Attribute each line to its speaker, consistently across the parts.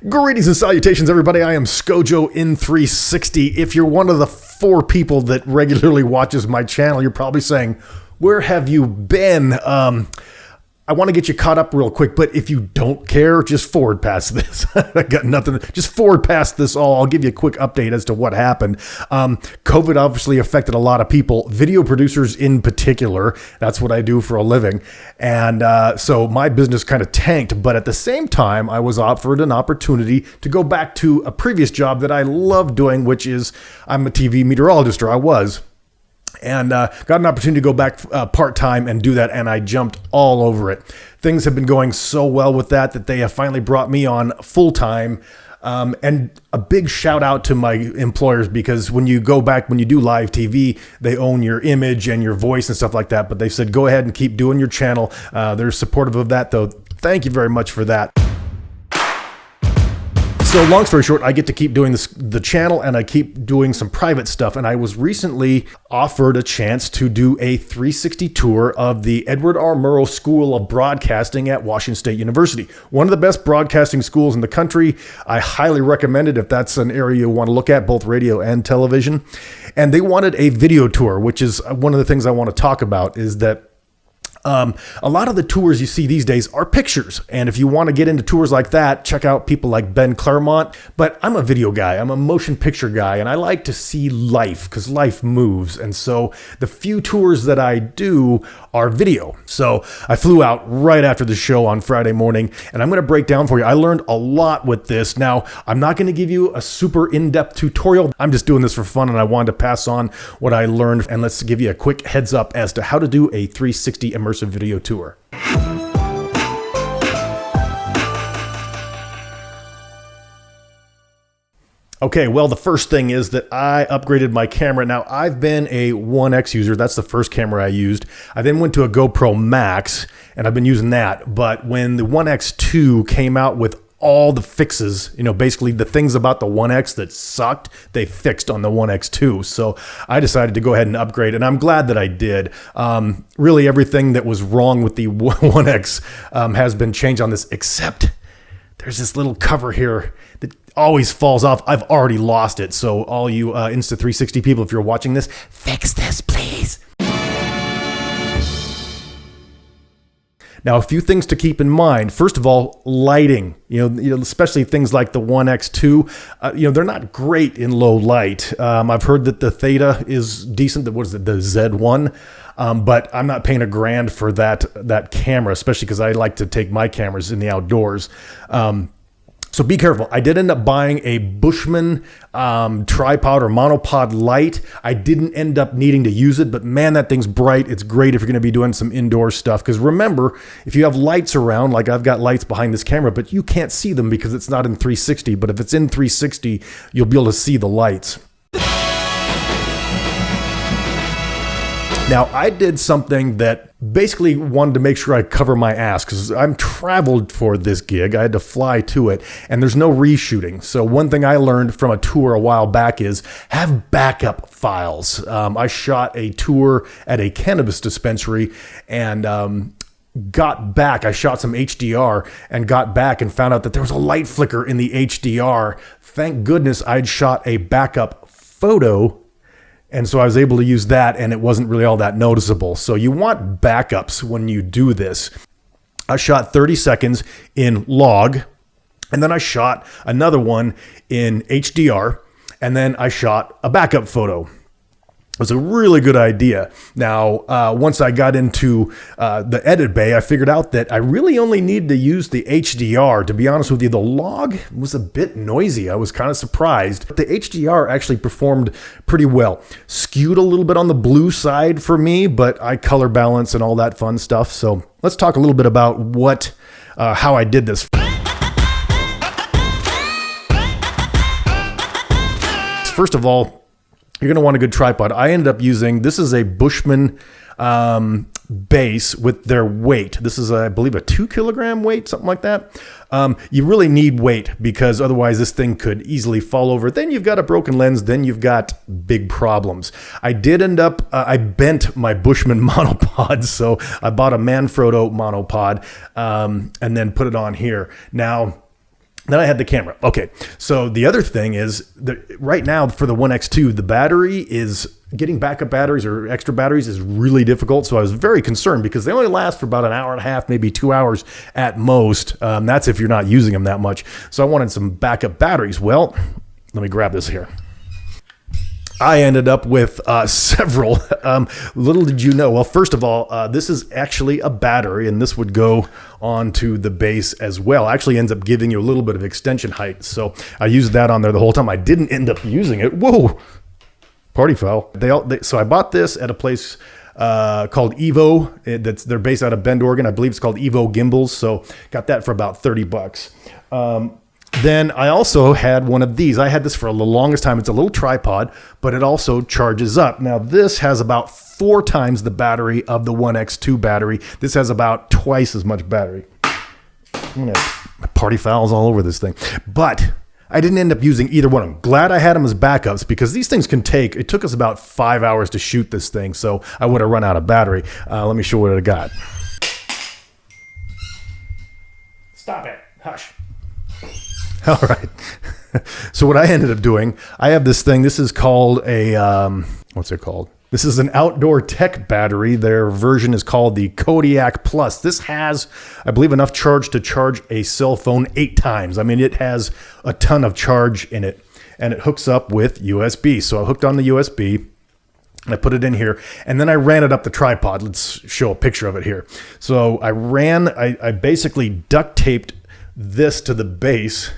Speaker 1: Greetings and salutations, everybody. I am Scojo in 360. If you're one of the 4 people that regularly watches my channel, you're probably saying, where have you been? I want to get you caught up real quick, but if you don't care, just forward past this. I got nothing. Just forward past this all. I'll give you a quick update as to what happened. COVID obviously affected a lot of people, video producers in particular. That's what I do for a living. And so my business kind of tanked, but at the same time, I was offered an opportunity to go back to a previous job that I love doing, which is I'm a TV meteorologist, or I was. And got an opportunity to go back part-time and do that, and I jumped all over it. Things have been going so well with that they have finally brought me on full-time. And a big shout out to my employers, because when you go back, when you do live TV, they own your image and your voice and stuff like that. But they said, go ahead and keep doing your channel. They're supportive of that, though. Thank you very much for that. So long story short, I get to keep doing the channel, and I keep doing some private stuff. And I was recently offered a chance to do a 360 tour of the Edward R. Murrow School of Broadcasting at Washington State University. One of the best broadcasting schools in the country. I highly recommend it if that's an area you want to look at, both radio and television. And they wanted a video tour, which is one of the things I want to talk about, is that a lot of the tours you see these days are pictures. And if you want to get into tours like that, check out people like Ben Claremont. But I'm a video guy. I'm a motion picture guy. And I like to see life, because life moves. And so the few tours that I do are video. So I flew out right after the show on Friday morning, and I'm going to break down for you. I learned a lot with this. Now, I'm not going to give you a super in-depth tutorial. I'm just doing this for fun, and I wanted to pass on what I learned. And let's give you a quick heads up as to how to do a 360 immersive video tour. Okay, well, the first thing is that I upgraded my camera. Now, I've been a 1X user. That's the first camera I used. I then went to a GoPro Max, and I've been using that. But when the 1X2 came out with all the fixes, basically the things about the 1X that sucked, they fixed on the 1X2. So I decided to go ahead and upgrade, and I'm glad that I did. Really, everything that was wrong with the 1X has been changed on this, except there's this little cover here that always falls off. I've already lost it. So all you Insta360 people, if you're watching this, fix this, please. Now, a few things to keep in mind. First of all, lighting. Especially things like the 1X2. They're not great in low light. I've heard that the Theta is decent. What is it? The Z1. But I'm not paying $1,000 for that camera, especially because I like to take my cameras in the outdoors. So be careful. I did end up buying a Bushman tripod or monopod light. I didn't end up needing to use it, but man, that thing's bright. It's great if you're going to be doing some indoor stuff. Because remember, if you have lights around, like I've got lights behind this camera, but you can't see them because it's not in 360. But if it's in 360, you'll be able to see the lights. Now, I did something that basically wanted to make sure I cover my ass, because I'm traveled for this gig. I had to fly to it, and there's no reshooting. So one thing I learned from a tour a while back is have backup files. I shot a tour at a cannabis dispensary, and got back. I shot some HDR and got back and found out that there was a light flicker in the HDR. Thank goodness I'd shot a backup photo, and so I was able to use that, and it wasn't really all that noticeable. So you want backups when you do this. I shot 30 seconds in log, and then I shot another one in HDR, and then I shot a backup photo. It was a really good idea. Now, once I got into the edit bay, I figured out that I really only needed to use the HDR. To be honest with you, the log was a bit noisy. I was kind of surprised. The HDR actually performed pretty well. Skewed a little bit on the blue side for me, but I color balance and all that fun stuff. So let's talk a little bit about how I did this. First of all, you're going to want a good tripod. I ended up using, this is a Bushman base with their weight. This is, I believe, a 2 kilogram weight, something like that. You really need weight, because otherwise this thing could easily fall over. Then you've got a broken lens. Then you've got big problems. I did end up, I bent my Bushman monopod. So I bought a Manfrotto monopod and then put it on here. Now, Then I had the camera. Okay, so the other thing is that right now for the One X2, the battery is getting backup batteries or extra batteries is really difficult. So I was very concerned because they only last for about an hour and a half, maybe 2 hours at most. That's if you're not using them that much. So I wanted some backup batteries. Well, let me grab this here. I ended up with several. Little did you know. Well, first of all, this is actually a battery, and this would go onto the base as well. Actually ends up giving you a little bit of extension height. So I used that on there the whole time. I didn't end up using it. Whoa, party foul. So I bought this at a place called Evo. They're based out of Bend, Oregon. I believe it's called Evo Gimbals. So got that for about $30. Then I also had one of these. I had this for the longest time. It's a little tripod, but it also charges up. Now this has about 4 times the battery of the One X2 battery. This has about twice as much battery. Party fouls all over this thing. But I didn't end up using either one of them. Glad I had them as backups because these things it took us about 5 hours to shoot this thing. So I would have run out of battery. Let me show what I got. Stop it. Hush. All right. So what I ended up doing, I have this thing. This is called what's it called? This is an outdoor tech battery. Their version is called the Kodiak Plus. This has, I believe, enough charge to charge a cell phone 8 times. I mean, it has a ton of charge in it, and it hooks up with USB. So I hooked on the USB. I put it in here, and then I ran it up the tripod. Let's show a picture of it here. So I basically duct taped this to the base,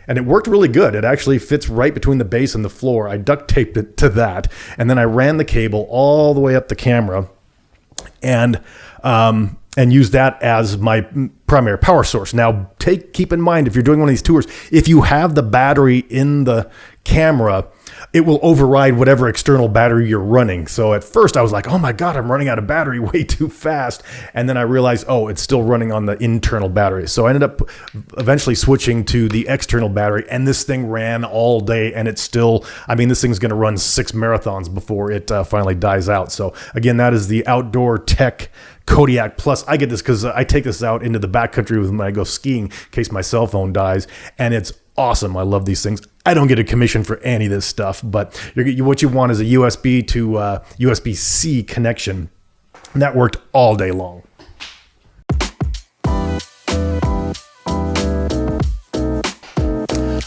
Speaker 1: and it worked really good. It actually fits right between the base and the floor. I duct taped it to that, and then I ran the cable all the way up the camera and used that as my primary power source. Now, keep in mind, if you're doing one of these tours, if you have the battery in the camera, it will override whatever external battery you're running. So at first I was like, oh my God, I'm running out of battery way too fast. And then I realized, oh, it's still running on the internal battery. So I ended up eventually switching to the external battery, and this thing ran all day, and it's still, I mean, this thing's going to run 6 marathons before it finally dies out. So again, that is the Outdoor Tech Kodiak Plus. I get this because I take this out into the backcountry when I go skiing in case my cell phone dies, and it's awesome. I love these things. I don't get a commission for any of this stuff, but what you want is a USB to USB-C connection. And that worked all day long.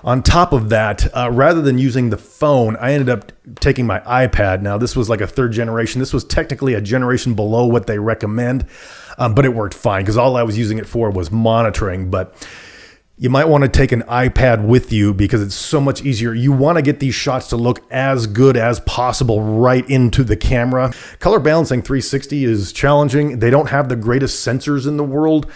Speaker 1: On top of that, rather than using the phone, I ended up taking my iPad. Now, this was like a 3rd generation. This was technically a generation below what they recommend, but it worked fine because all I was using it for was monitoring. But you might want to take an iPad with you because it's so much easier. You want to get these shots to look as good as possible right into the camera. Color balancing 360 is challenging. They don't have the greatest sensors in the world.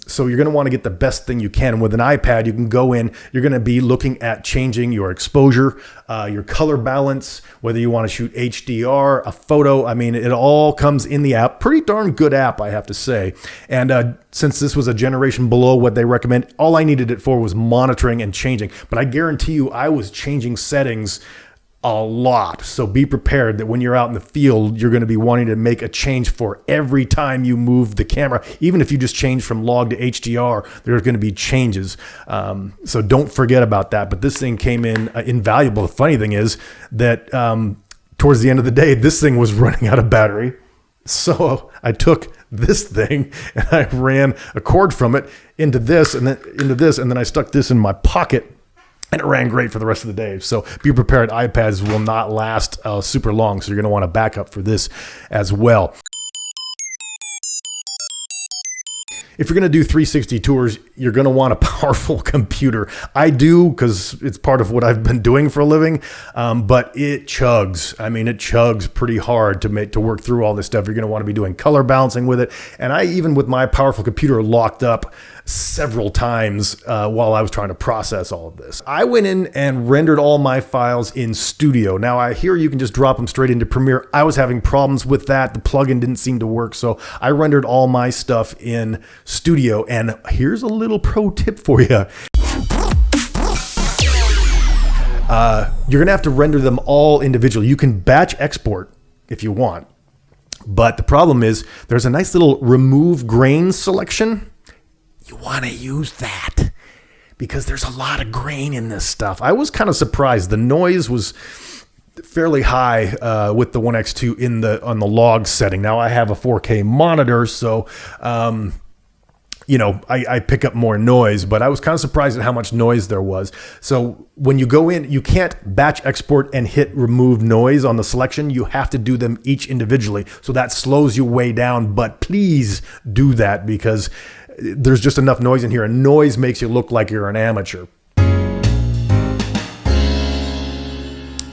Speaker 1: So you're going to want to get the best thing you can. With an iPad, you can go in, you're going to be looking at changing your exposure, your color balance, whether you want to shoot HDR, a photo. I mean, it all comes in the app. Pretty darn good app, I have to say. And since this was a generation below what they recommend, all I needed it for was monitoring and changing. But I guarantee you, I was changing settings a lot. So be prepared that when you're out in the field, you're going to be wanting to make a change for every time you move the camera. Even if you just change from log to HDR, there's going to be changes. So don't forget about that. But this thing came in invaluable. The funny thing is that towards the end of the day, this thing was running out of battery. So I took this thing and I ran a cord from it into this and then into this, and then I stuck this in my pocket. And it ran great for the rest of the day. So be prepared. iPads will not last super long. So you're going to want a backup for this as well. If you're going to do 360 tours, you're going to want a powerful computer. I do because it's part of what I've been doing for a living, but it chugs. I mean, it chugs pretty hard to work through all this stuff. You're going to want to be doing color balancing with it. And I, even with my powerful computer, locked up several times while I was trying to process all of this. I went in and rendered all my files in Studio. Now I hear you can just drop them straight into Premiere. I was having problems with that. The plugin didn't seem to work. So I rendered all my stuff in Studio. And here's a little pro tip for you. You're gonna have to render them all individually. You can batch export if you want. But the problem is there's a nice little remove grain selection. You want to use that because there's a lot of grain in this stuff. I was kind of surprised. The noise was fairly high with the 1X2 on the log setting. Now I have a 4K monitor, so I pick up more noise, but I was kind of surprised at how much noise there was. So when you go in, you can't batch export and hit remove noise on the selection. You have to do them each individually. So that slows you way down, but please do that because there's just enough noise in here, and noise makes you look like you're an amateur.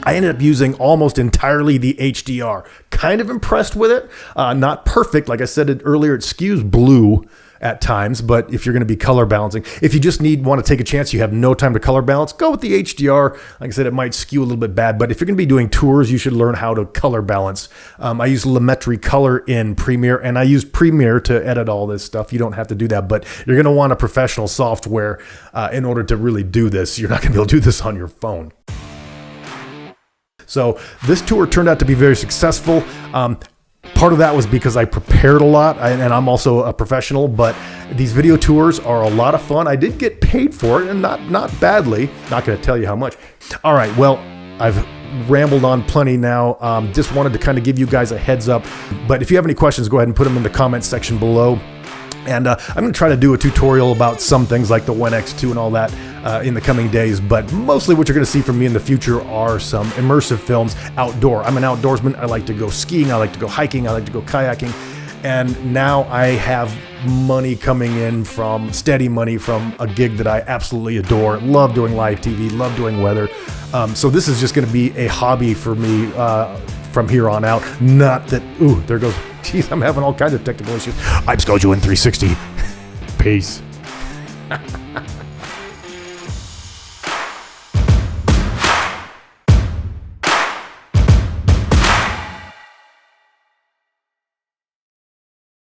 Speaker 1: I ended up using almost entirely the HDR. Kind of impressed with it. Not perfect. Like I said earlier, it skews blue at times, but if you're going to be color balancing, if you just want to take a chance, you have no time to color balance, go with the HDR. Like I said, it might skew a little bit bad, but if you're going to be doing tours, you should learn how to color balance. I use Lumetri Color in Premiere, and I use Premiere to edit all this stuff. You don't have to do that, but you're going to want a professional software in order to really do this. You're not going to be able to do this on your phone. So this tour turned out to be very successful. Part of that was because I prepared a lot, and I'm also a professional, but these video tours are a lot of fun. I did get paid for it, and not badly. Not going to tell you how much. All right, well, I've rambled on plenty now. Just wanted to kind of give you guys a heads up. But if you have any questions, go ahead and put them in the comments section below. And I'm going to try to do a tutorial about some things like the 1X2 and all that in the coming days. But mostly what you're going to see from me in the future are some immersive films outdoor. I'm an outdoorsman. I like to go skiing. I like to go hiking. I like to go kayaking. And now I have money coming in steady money from a gig that I absolutely adore. Love doing live TV. Love doing weather. So this is just going to be a hobby for me from here on out. Not that, ooh, there goes, geez, I'm having all kinds of technical issues. I'm Scojo in 360. Peace.